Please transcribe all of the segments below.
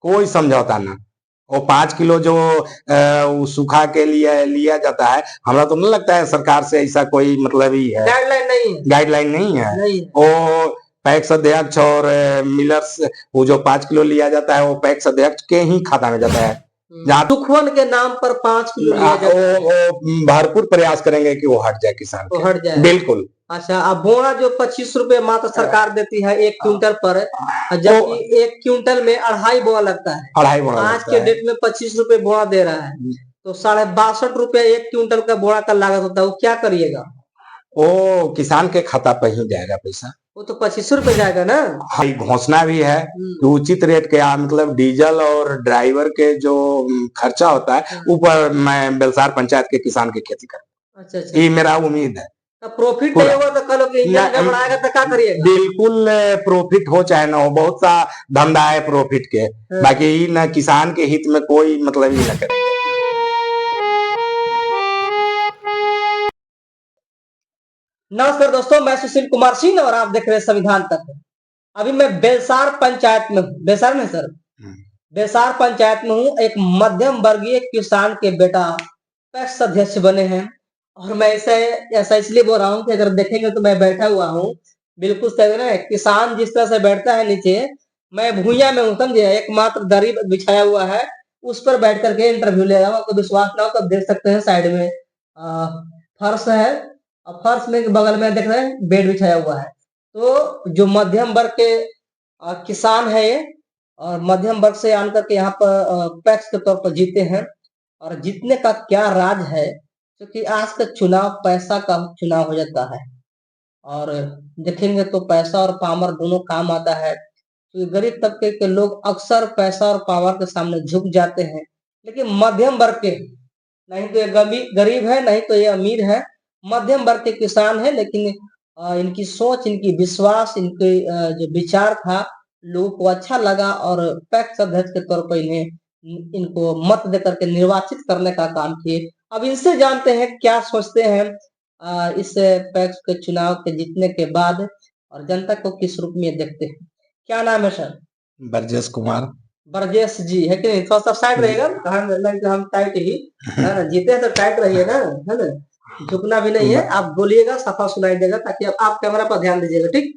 कोई समझौता ना। वो 5 किलो जो वो सुखा के लिया लिया जाता है, हमरा तो नहीं लगता है सरकार से ऐसा कोई मतलब ही है, गाइडलाइन नहीं है। वो पैक्स अध्यक्ष और मिलर्स, वो जो 5 किलो लिया जाता है वो पैक्स अध्यक्ष के ही खाता में जाता है। जहाँ सुखवन के नाम पर 5 किलो लिया जाता है, वो भरपूर प्रयास करेंगे कि वो हट जाए किसान वो के। हट जाए। बिल्कुल। अच्छा, अब बोरा जो 25 रुपए मात्र सरकार देती है 1 क्विंटल पर, जबकि 1 क्विंटल में 2.5 बोरा लगता है। 2.5 बोरा आज लगता के है। डेट में 25 रुपए बोरा दे रहा है, तो 62.5 रुपए 1 क्विंटल का बोरा का लागत होता है। वो क्या करिएगा? वो किसान के खाता पर ही जाएगा पैसा। वो तो 25 रुपए जाएगा ना। हाँ, घोषणा भी है कि उचित रेट के मतलब डीजल और ड्राइवर के जो खर्चा होता है ऊपर मैं बेलसार पंचायत के किसान की खेती करूँ। अच्छा अच्छा, ये मेरा उम्मीद है। तो प्रॉफिट नहीं होगा तो कल को इंजन का बढ़ाएगा तो क्या करिएगा? बिल्कुल प्रॉफिट हो चाहे ना हो, बहुत सा धंधा है प्रॉफिट के, बाकी न किसान के हित में कोई मतलब ही न करेंगे। नमस्कार दोस्तों, मैं सुशील कुमार सिंह और आप देख रहे हैं संविधान तक। अभी मैं बेलसार पंचायत में हूँ, बेलसार में सर, बेलसार पंचायत में हूँ। एक मध्यम वर्गीय किसान के बेटा पैक्स अध्यक्ष बने हैं, और मैं ऐसा इसलिए बोल रहा हूँ कि अगर देखेंगे तो मैं बैठा हुआ हूँ बिल्कुल सही ना। किसान जिस तरह से बैठता है नीचे, मैं भूया में हूँ, समझे। एकमात्र दरी बिछाया हुआ है, उस पर बैठ करके इंटरव्यू ले रहा हूँ। आपको विश्वास ना हो तो देख सकते हैं, साइड में फर्श है, और फर्श में बगल में देख रहे हैं बेड बिछाया हुआ है। तो जो मध्यम वर्ग के किसान है ये, और मध्यम वर्ग से आन करके यहाँ पर पैक्स के तौर पर जीते हैं। और जीतने का क्या राज है, क्योंकि आज का चुनाव पैसा का चुनाव हो जाता है, और देखेंगे तो पैसा और पावर दोनों काम आता है। तो गरीब तबके के लोग अक्सर पैसा और पावर के सामने झुक जाते हैं, लेकिन मध्यम वर्ग के, नहीं तो ये गरीब है, नहीं तो ये अमीर है, मध्यम वर्ग के किसान है, लेकिन इनकी सोच, इनकी विश्वास, इनके जो विचार था लोगों को अच्छा लगा, और पैक्स अध्यक्ष के तौर पर इनको मत देकर के निर्वाचित करने का काम किए। अब इनसे जानते हैं क्या सोचते हैं इस पैक्स के चुनाव के जीतने के बाद, और जनता को किस रूप में देखते हैं। क्या नाम है सर? ब्रजेश कुमार। ब्रजेश जी है कि नहीं? थोड़ा सा साइड रहेगा, हम टाइट ही है ना, जीते हैं तो टाइट रहिए ना, है ना, झुकना भी नहीं है। आप बोलिएगा, सफा सुनाई देगा, ताकि आप कैमरा पर ध्यान दीजिएगा, ठीक?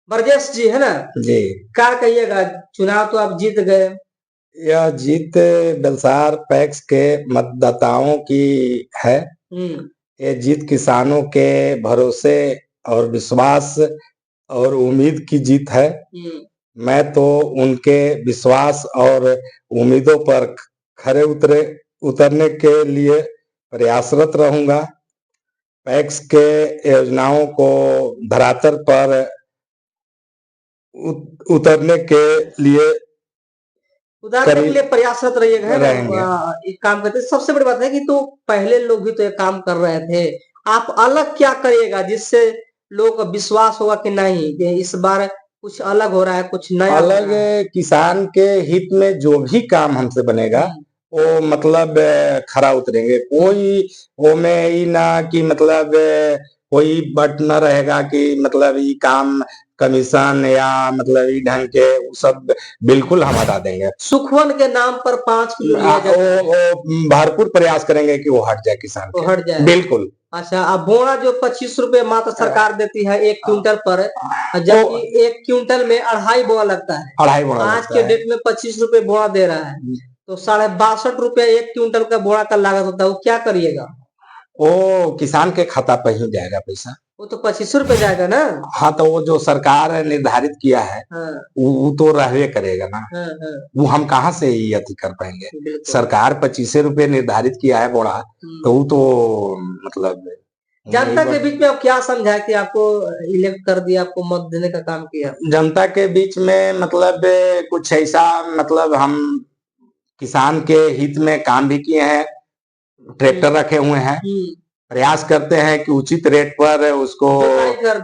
ब्रजेश जी है ना जी, क्या कहिएगा? चुनाव तो आप जीत गए। यह जीत बेलसार पैक्स के मतदाताओं की है। ये जीत किसानों के भरोसे और विश्वास और उम्मीद की जीत है। मैं तो उनके विश्वास और उम्मीदों पर खरे उतरने के लिए प्रयासरत रहूंगा। पैक्स के योजनाओं को धरातल पर उतरने के लिए उतारने के लिए प्रयासरत रहिएगा, है रहेंगे। ना। एक काम करते, सबसे बड़ी बात है कि तो पहले लोग भी तो ये काम कर रहे थे, आप अलग क्या करिएगा जिससे लोगों को विश्वास होगा कि नहीं, कि इस बार कुछ अलग हो रहा है, कुछ नया अलग किसान के हित में जो भी काम हमसे बनेगा वो मतलब खरा उतरेंगे। कोई वो में ही ना कि मतलब कोई बट न रहेगा कि मतलब ये काम कमीशन या मतलब ये ढंग के, वो सब बिल्कुल हम हटा देंगे। सुखवन के नाम पर 5 किलो लिया जाता है। वो भरपूर प्रयास करेंगे कि वो हट जाए किसान वो के। हट जाए। बिल्कुल। अच्छा, अब बोरा जो 25 रुपए मात्र सरकार देती है 1 क्विंटल पर, जबकि 1 क्विंटल में 2.5 बोरा लगता है। 2.5 बोरा आज लगता के है। डेट में 25 रुपए बोरा दे रहा है, तो 62.5 रुपए 1 क्विंटल का बोरा का लागत होता है। वो क्या करिएगा? वो किसान के खाता पर ही जाएगा पैसा। वो तो 25 रुपए जाएगा ना। हाँ, तो वो जो सरकार निर्धारित किया है वो तो रहवे करेगा ना। वो हम कहाँ से ये अति कर पाएंगे। सरकार 25 रुपए निर्धारित किया है बोरा, तो वो तो मतलब जनता के बीच में आप क्या समझा कि आपको इलेक्ट कर दिया, आपको मत देने का काम किया? जनता के बीच में मतलब कुछ ऐसा, मतलब हम किसान के हित में काम भी किए हैं, ट्रैक्टर रखे हुए हैं, प्रयास करते हैं कि उचित रेट पर उसको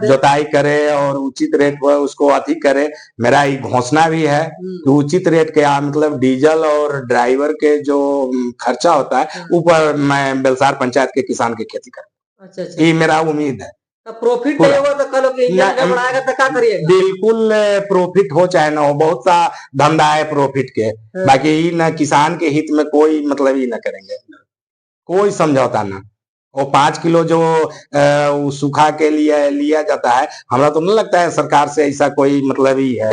जोताई करे और उचित रेट पर उसको अति करे। मेरा ये घोषणा भी है कि उचित रेट के मतलब डीजल और ड्राइवर के जो खर्चा होता है ऊपर मैं बेलसार पंचायत के किसान की खेती करूँ। अच्छा अच्छा, ये मेरा उम्मीद है। प्रॉफिट नहीं होगा तो कल इंजन गड़बड़ाएगा तो क्या करिएगा? बिल्कुल प्रॉफिट हो चाहे ना हो, बहुत सा धंधा है प्रॉफिट के, बाकी न किसान के हित में कोई मतलब ही ना करेंगे, कोई समझौता ना। वो 5 किलो जो सूखा के लिए लिया जाता है, हमरा तो नहीं लगता है सरकार से ऐसा कोई मतलब ही है,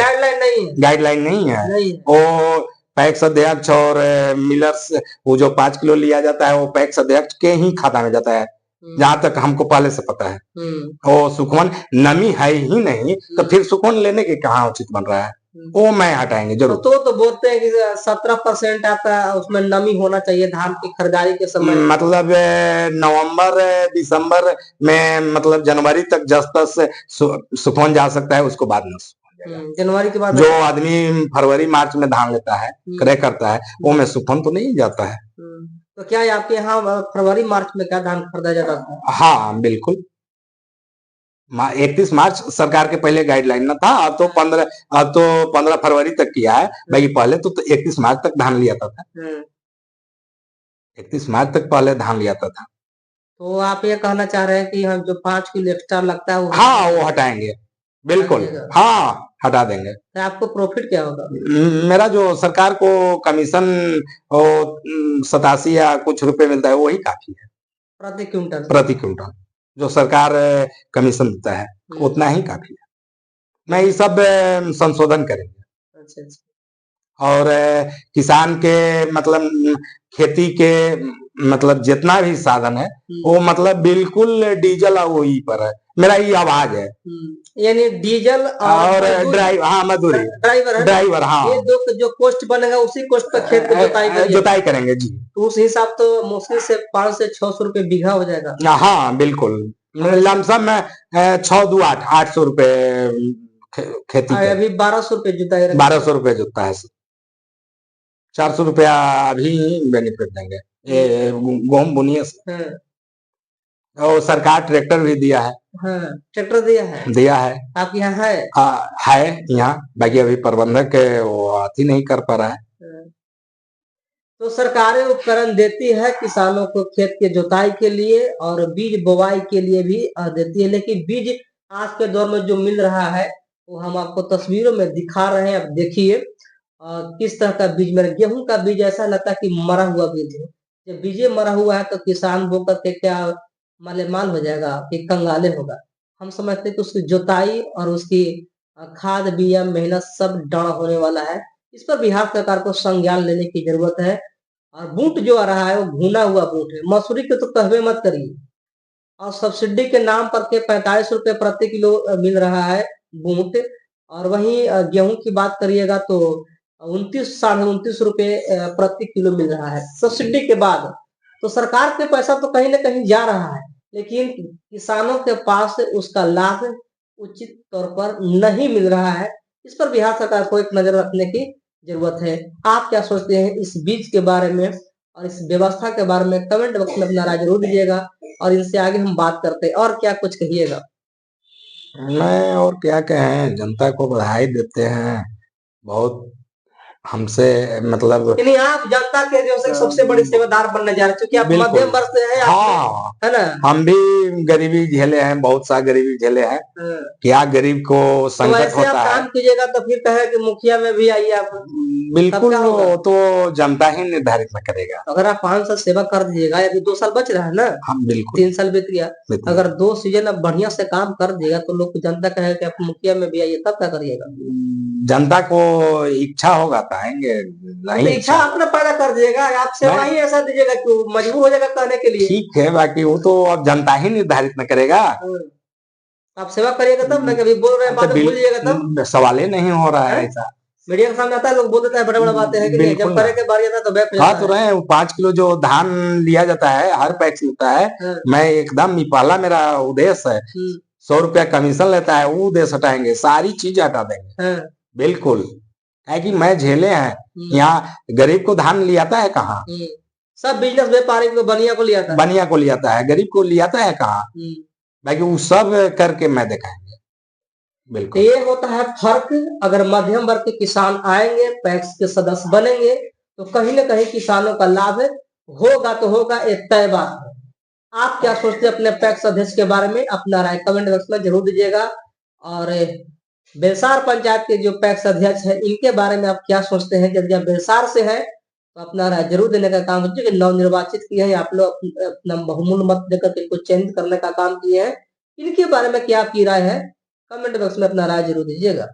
गाइडलाइन नहीं है। वो पैक्स अध्यक्ष और मिलर्स, वो जो 5 किलो लिया जाता है वो पैक्स अध्यक्ष के ही खाता में जाता है, जहां तक हमको पहले से पता है। वो सुखवन नमी है ही नहीं, तो फिर सुखवन लेने के कहाँ उचित बन रहा है, वो मैं हटाएंगे जरूर। तो बोलते हैं कि 17% आता है, उसमें नमी होना चाहिए धान की खरीदारी के समय। मतलब नवंबर दिसंबर में, मतलब जनवरी तक जब तक सुखवन जा सकता है, उसको बाद में जनवरी के बाद जो आदमी फरवरी मार्च में धान लेता है, क्रय करता है, वो में सुखवन तो नहीं जाता है। तो क्या आपके यहाँ फरवरी मार्च में क्या धान खरीदा जाता है? हाँ बिल्कुल, 31 मार्च सरकार के पहले गाइडलाइन ना था, अब तो 15 फरवरी तक किया है, भाई पहले तो 31 मार्च तक धान लिया था। 31 मार्च तक पहले धान लिया था। तो आप ये कहना चाह रहे हैं कि हम जो 5 किलो एक्स्ट्रा लगता है हाँ वो हटाएंगे, बिल्कुल हाँ हटा देंगे। तो आपको प्रॉफिट क्या होगा? मेरा जो सरकार को कमीशन 87 या कुछ रुपए मिलता है, वही काफी है प्रति क्विंटल। प्रति क्विंटल जो सरकार कमीशन देता है, उतना ही काफी है। मैं ये सब संशोधन करेंगे। अच्छा। और किसान के मतलब खेती के मतलब जितना भी साधन है, वो मतलब बिल्कुल डीजल और वही पर है, मेरा ये आवाज है। यानी डीजल और ड्राइवर, हाँ मजदूरी, ड्राइवर, हाँ, ये दो जो कॉस्ट बनेगा उसी कॉस्ट पर खेत की जोताई करेंगे जी। तो उस हिसाब तो मुश्किल से 500 से 600 रुपए बीघा हो जाएगा। हाँ बिल्कुल, लमसम में 6 2 8 800 रुपए खेती के। अभी 1200 रुपए जुताई, 1200 रुपए जुता है, 400 रुपया अभी बेनिफिट देंगे गेहूं बुनिए से। और सरकार ट्रैक्टर भी दिया है। ट्रैक्टर दिया है आपके यहाँ है यहाँ, बाकी अभी प्रबंधक वो आती नहीं कर पा रहा है। तो सरकारें उपकरण देती है किसानों को खेत के जुताई के लिए और बीज बुवाई के लिए भी देती है, लेकिन बीज आज के दौर में जो मिल रहा है वो हम आपको तस्वीरों में दिखा रहे हैं। अब देखिए किस तरह का बीज मेरा गेहूं का बीज ऐसा लगता है कि मरा हुआ बीज है। जब बीज मरा हुआ है तो किसान बो करके क्या मालेमाल हो जाएगा कि कंगाले होगा। हम समझते हैं कि उसकी जुताई और उसकी खाद बिया मेहनत सब डाढ़ होने वाला है। इस पर बिहार सरकार को संज्ञान लेने की जरूरत है। और बूट जो आ रहा है वो भुना हुआ बूट है, मसूरी के तो कहवे मत करिए। और सब्सिडी के नाम पर के 45 रुपए प्रति किलो मिल रहा है बूट, और वहीं गेहूं की बात करिएगा तो 29 साढ़े 29 रुपए प्रति किलो मिल रहा है सब्सिडी के बाद। तो सरकार के पैसा तो कहीं ना कहीं जा रहा है, लेकिन किसानों के पास उसका लाभ उचित तौर पर नहीं मिल रहा है। इस पर बिहार सरकार को एक नजर रखने की जरूरत है। आप क्या सोचते हैं इस बीज के बारे में और इस व्यवस्था के बारे में? कमेंट बॉक्स में अपना राय जरूर दीजिएगा और इनसे आगे हम बात करते हैं। और क्या कुछ कहिएगा? मैं और क्या कहें, जनता को बधाई देते हैं, बहुत हमसे मतलब आप जनता के जो सबसे बड़ी सेवादार बनने जा रहे हैं, क्योंकि आप मध्यम वर्ग से हैं। हाँ है ना, हम भी गरीबी झेले हैं, बहुत सा गरीबी झेले हैं। क्या गरीब को संकट होता है, काम कीजिएगा तो फिर कहे कि मुखिया में भी आइए आप। बिल्कुल तो जनता ही निर्धारित न करेगा। अगर आप 5 साल सेवा कर दीजिएगा, अभी 2 साल बच रहा है ना, हम बिल्कुल 3 साल बीत गया, अगर 2 सीजन अब बढ़िया से काम कर दिएगा तो लोग जनता कहे कि आप मुखिया में भी आइए, तब क्या करिएगा? जनता को इच्छा होगा तो आएंगे, नहीं इच्छा अपना पैदा कर दिएगा। आप सेवा ही ऐसा दीजिएगा कि मजबूर हो जाएगा कहने के लिए। ठीक है, बाकी वो तो अब जनता ही निर्धारित न करेगा। आप सेवा करिएगा तब ना, कभी बोल रहे हैं बात भूल जाइएगा तब। सवाल ही नहीं हो रहा है ऐसा। मीडिया के सामने आता है, लोग बोल देता है बड़ा बड़ा बातें हैं कि नहीं, जब करे के बारी आता है तो बैठ हाँ तो रहे 5 किलो जो धान लिया जाता है, हर पैक्स मिलता है, मैं एकदम पहला मेरा उद्देश्य है 100 रुपया कमीशन लेता है, वो उद्देश्य हटाएंगे, सारी चीज हटा देंगे। बिल्कुल, है कि मैं झेले हैं यहाँ, गरीब को धान लियाता है कहाँ? सब बिजनेस व्यापारी को बनिया को लियाता है, बनिया को लियाता है, गरीब को लियाता है कहाँ? बाकी वो सब करके मैं दिखाएंगे। बिल्कुल, ये होता है फर्क। अगर मध्यम वर्ग के किसान आएंगे, पैक्स के सदस्य बनेंगे, तो कहीं ना कहीं किसानों का लाभ होगा तो होगा, एक तय बात है। आप क्या सोचते हैं अपने पैक्स अध्यक्ष के बारे में? अपना राय कमेंट बॉक्स में जरूर दीजिएगा। और बेलसार पंचायत के जो पैक्स अध्यक्ष है इनके बारे में आप क्या सोचते हैं? यदि आप बेलसार से है तो अपना राय जरूर देने का काम कीजिए। नवनिर्वाचित किए हैं आप लोग, अपना बहुमूल्य मत देकर इनको चयनित करने का काम किए हैं। इनके बारे में क्या आपकी राय है? कमेंट बॉक्स में अपना राय जरूर दीजिएगा।